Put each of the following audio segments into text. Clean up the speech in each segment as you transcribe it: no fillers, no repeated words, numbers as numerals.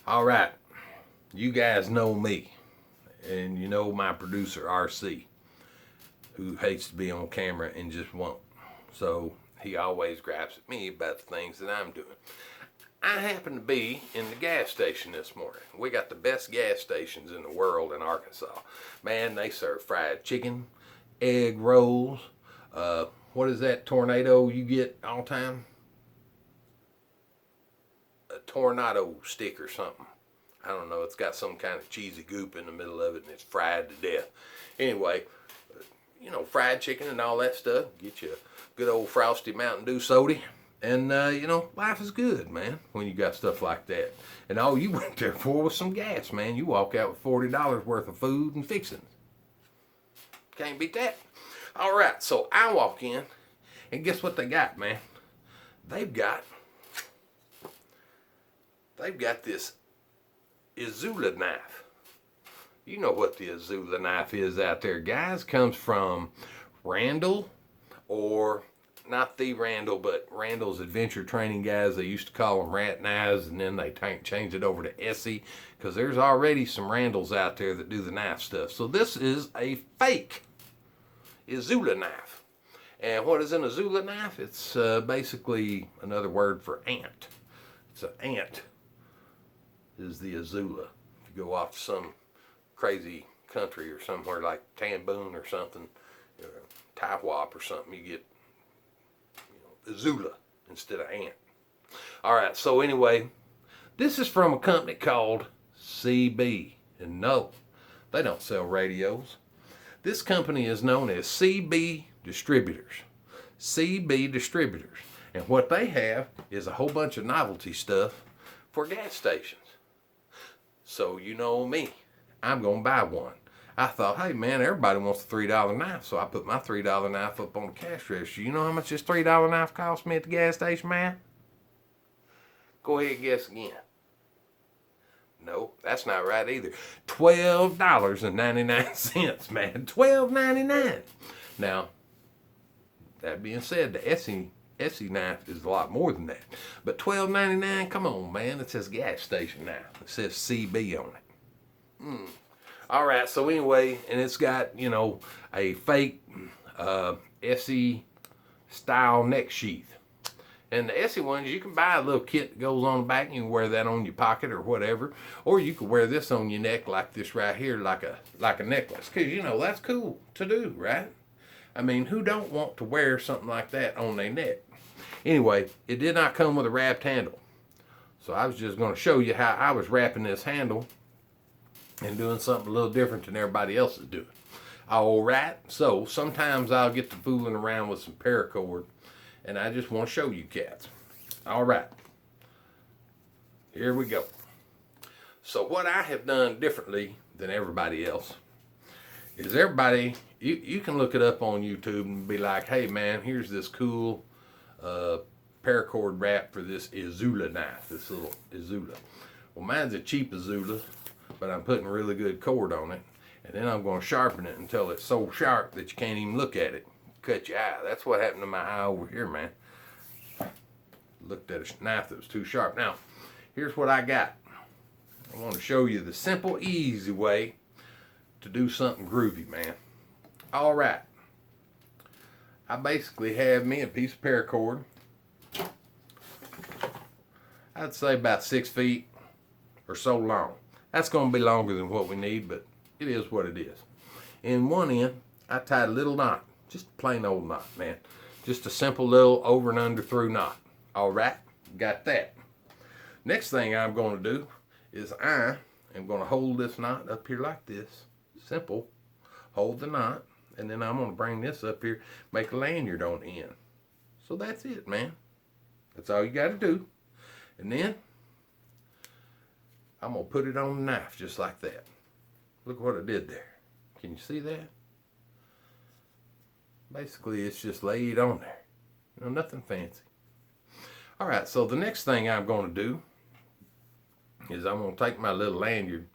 All right, you guys know me, and you know my producer RC, who hates to be on camera and just won't. So he always grabs at me about the things that I'm doing. I happen to be in the gas station this morning. We got the best gas stations in the world in Arkansas. Man, they serve fried chicken, egg rolls. What is that tornado you get all the time? A tornado stick or something. I don't know. It's got some kind of cheesy goop in the middle of it and it's fried to death. Anyway, fried chicken and all that stuff. Get you a good old frosty Mountain Dew soda. And, life is good, man, when you got stuff like that. And all you went there for was some gas, man. You walk out with $40 worth of food and fixings. Can't beat that. All right, so I walk in, and guess what they got, man? They've got this Izula knife. You know what the Izula knife is out there, guys. Comes from Randall, or not the Randall, but Randall's adventure training guys. They used to call them rat knives, and then they changed it over to Essie, because there's already some Randalls out there that do the knife stuff. So this is a fake Izula knife. And what is an Izula knife? It's basically another word for ant. It's an ant is the Izula. If you go off to some crazy country or somewhere like Tamboon or something, Taiwap or something, you get Izula instead of ant. All right, so anyway, this is from a company called CB. And no, they don't sell radios. This company is known as CB Distributors. CB Distributors. And what they have is a whole bunch of novelty stuff for gas stations. So you know me, I'm going to buy one. I thought, hey man, everybody wants a $3 knife, so I put my $3 knife up on the cash register. You know how much this $3 knife cost me at the gas station, man? Go ahead and guess again. No, that's not right either. $12.99, man. $12.99. Now, that being said, the Essie knife is a lot more than that. But $12.99, come on, man. It says gas station knife. It says CB on it. All right, so anyway, and it's got, a fake Essie style neck sheath. And the Essie ones, you can buy a little kit that goes on the back and you can wear that on your pocket or whatever. Or you could wear this on your neck like this right here, like a necklace. Because, that's cool to do, right? I mean, who don't want to wear something like that on their neck? Anyway, it did not come with a wrapped handle. So I was just going to show you how I was wrapping this handle and doing something a little different than everybody else is doing. All right, so sometimes I'll get to fooling around with some paracord, and I just want to show you cats. All right, here we go. So what I have done differently than everybody else is you can look it up on YouTube and be like, hey man, here's this cool paracord wrap for this Izula knife, this little Izula. Well, mine's a cheap Izula, but I'm putting really good cord on it, and then I'm going to sharpen it until it's so sharp that you can't even look at it. Cut your eye. That's what happened to my eye over here, man. Looked at a knife that was too sharp. Now, here's what I got. I want to show you the simple, easy way to do something groovy, man. All right. I basically have me a piece of paracord. I'd say about 6 feet or so long. That's going to be longer than what we need, but it is what it is. In one end, I tied a little knot. Just a plain old knot, man. Just a simple little over and under through knot. All right, got that. Next thing I'm going to do is I am going to hold this knot up here like this. Simple. Hold the knot, and then I'm going to bring this up here, make a lanyard on the end. So that's it, man. That's all you got to do. And then I'm going to put it on the knife just like that. Look what I did there. Can you see that? Basically, it's just laid on there. Nothing fancy. All right, so the next thing I'm going to do is I'm going to take my little lanyard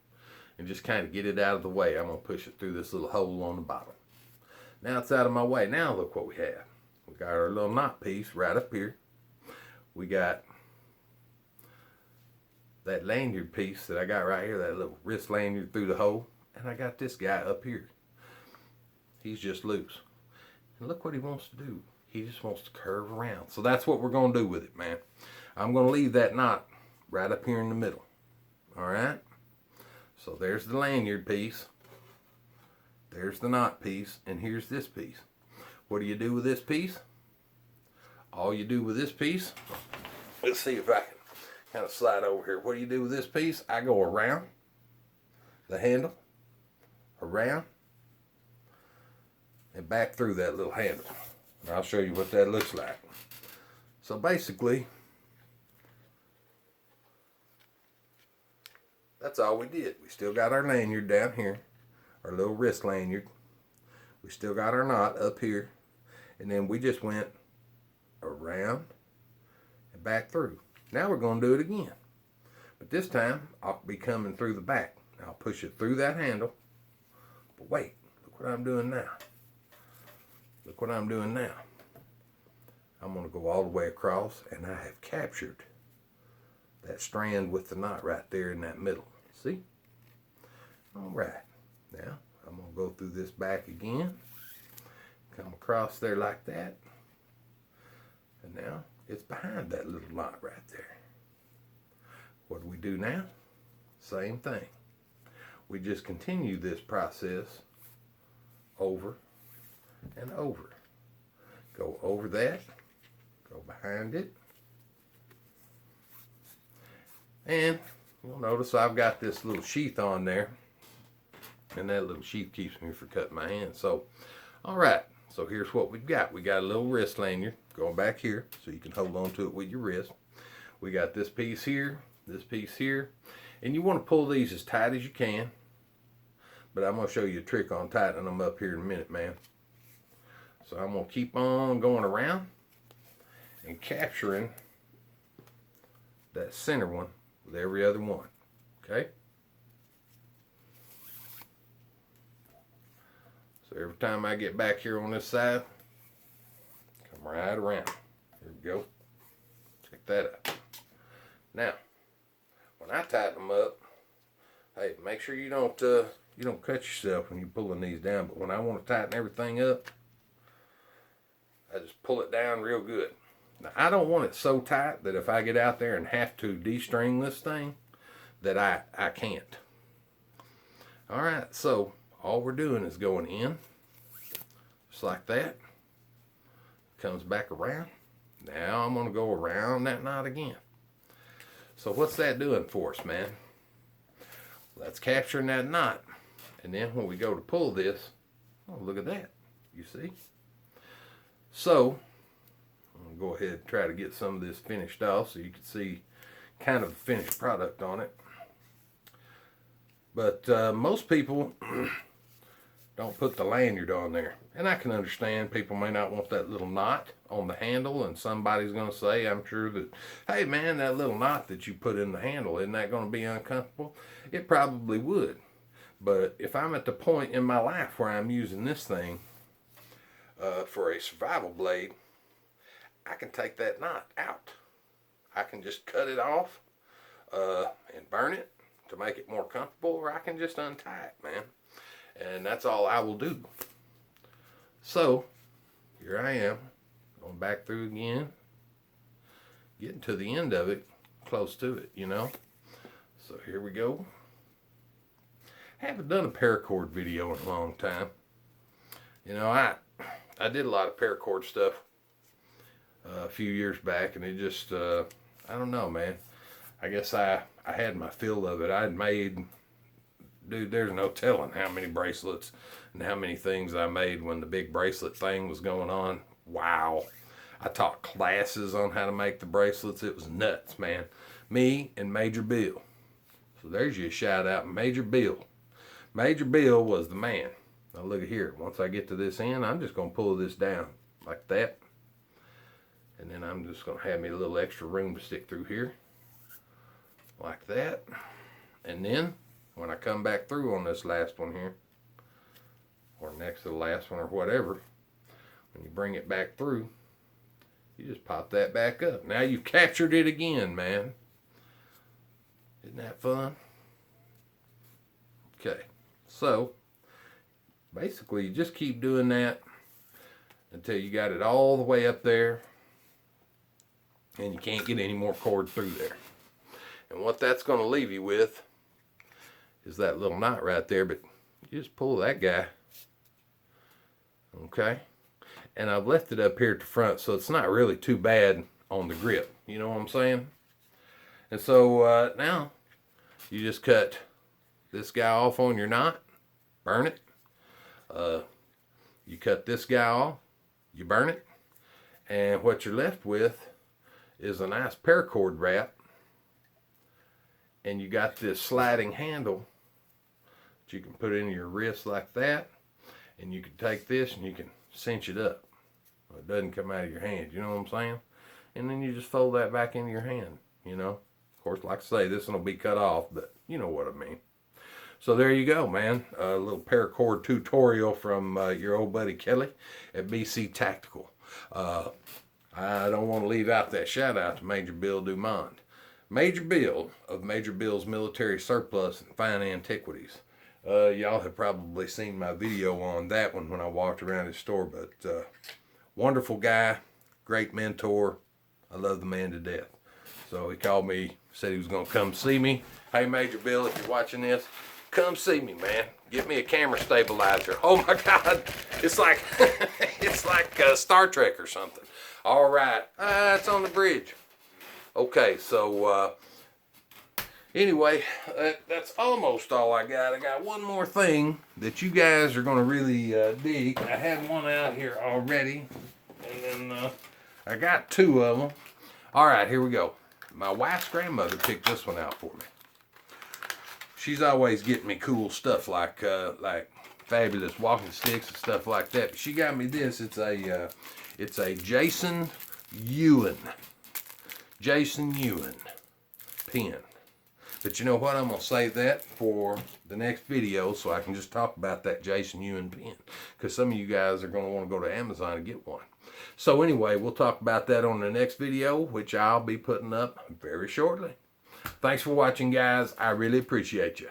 and just kind of get it out of the way. I'm going to push it through this little hole on the bottom. Now it's out of my way. Now look what we have. We got our little knot piece right up here. We got that lanyard piece that I got right here, that little wrist lanyard through the hole, and I got this guy up here. He's just loose. And look what he wants to do. He just wants to curve around. So that's what we're going to do with it, man. I'm going to leave that knot right up here in the middle. Alright? So there's the lanyard piece. There's the knot piece. And here's this piece. What do you do with this piece? All you do with this piece, let's see if I can kind of slide over here. What do you do with this piece? I go around the handle, around, and back through that little handle. And I'll show you what that looks like. So basically, that's all we did. We still got our lanyard down here, our little wrist lanyard. We still got our knot up here. And then we just went around and back through. Now we're going to do it again. But this time, I'll be coming through the back. I'll push it through that handle. But wait, look what I'm doing now. Look what I'm doing now. I'm going to go all the way across, and I have captured that strand with the knot right there in that middle. See? All right. Now, I'm going to go through this back again. Come across there like that. And now, it's behind that little knot right there. What do we do now? Same thing. We just continue this process over and over. Go over that. Go behind it. And you'll notice I've got this little sheath on there. And that little sheath keeps me from cutting my hand. So, alright. So here's what we've got. We got a little wrist lanyard going back here so you can hold on to it with your wrist. We got this piece here, and you want to pull these as tight as you can. But I'm going to show you a trick on tightening them up here in a minute, man. So I'm going to keep on going around and capturing that center one with every other one. Okay? So every time I get back here on this side, come right around. Here we go. Check that out. Now, when I tighten them up, hey, make sure you don't cut yourself when you're pulling these down. But when I want to tighten everything up, I just pull it down real good. Now, I don't want it so tight that if I get out there and have to de-string this thing, that I can't. All right, so all we're doing is going in, just like that. Comes back around. Now I'm going to go around that knot again. So what's that doing for us, man? Well, that's capturing that knot. And then when we go to pull this, oh, look at that. You see? So, I'm going to go ahead and try to get some of this finished off so you can see kind of the finished product on it. But most people don't put the lanyard on there. And I can understand people may not want that little knot on the handle, and somebody's going to say, I'm sure that, hey man, that little knot that you put in the handle, isn't that going to be uncomfortable? It probably would. But if I'm at the point in my life where I'm using this thing for a survival blade, I can take that knot out. I can just cut it off and burn it to make it more comfortable, or I can just untie it, man. And that's all I will do. So, here I am, going back through again, getting to the end of it, close to it, you know. So here we go. Haven't done a paracord video in a long time. You know, I did a lot of paracord stuff a few years back, and it just, I don't know, man. I guess I had my fill of it. I'd made, dude, there's no telling how many bracelets and how many things I made when the big bracelet thing was going on. Wow. I taught classes on how to make the bracelets. It was nuts, man. Me and Major Bill. So there's your shout out, Major Bill. Major Bill was the man. Now look at here. Once I get to this end, I'm just going to pull this down like that. And then I'm just going to have me a little extra room to stick through here. Like that. And then when I come back through on this last one here, or next to the last one or whatever, when you bring it back through, you just pop that back up. Now you've captured it again, man. Isn't that fun? Okay, so basically you just keep doing that until you got it all the way up there and you can't get any more cord through there. And what that's going to leave you with is that little knot right there, but you just pull that guy. Okay, and I've left it up here at the front, so it's not really too bad on the grip. You know what I'm saying? And so now you just cut this guy off on your knot, burn it. You cut this guy off, you burn it, and what you're left with is a nice paracord wrap. And you got this sliding handle that you can put in your wrist like that, and you can take this and you can cinch it up. It doesn't come out of your hand, you know what I'm saying? And then you just fold that back into your hand, you know. Of course, like I say, this one will be cut off, but you know what I mean. So there you go, man. A little paracord tutorial from your old buddy Kelly at BC Tactical. I don't want to leave out that shout out to Major Bill Dumond. Major Bill of Major Bill's Military Surplus and Fine Antiquities. Y'all have probably seen my video on that one when I walked around his store, but wonderful guy, great mentor. I love the man to death. So he called me, said he was going to come see me. Hey, Major Bill, if you're watching this, come see me, man. Get me a camera stabilizer. Oh my God, it's like it's like Star Trek or something. All right, it's on the bridge. Okay, so anyway, that's almost all I got. I got one more thing that you guys are going to really dig. I had one out here already, and then I got two of them. All right, here we go. My wife's grandmother picked this one out for me. She's always getting me cool stuff like fabulous walking sticks and stuff like that. But she got me this. It's a Jason Ewan pen. But you know what? I'm going to save that for the next video so I can just talk about that Jason Ewan pen. Because some of you guys are going to want to go to Amazon and get one. So anyway, we'll talk about that on the next video, which I'll be putting up very shortly. Thanks for watching, guys. I really appreciate you.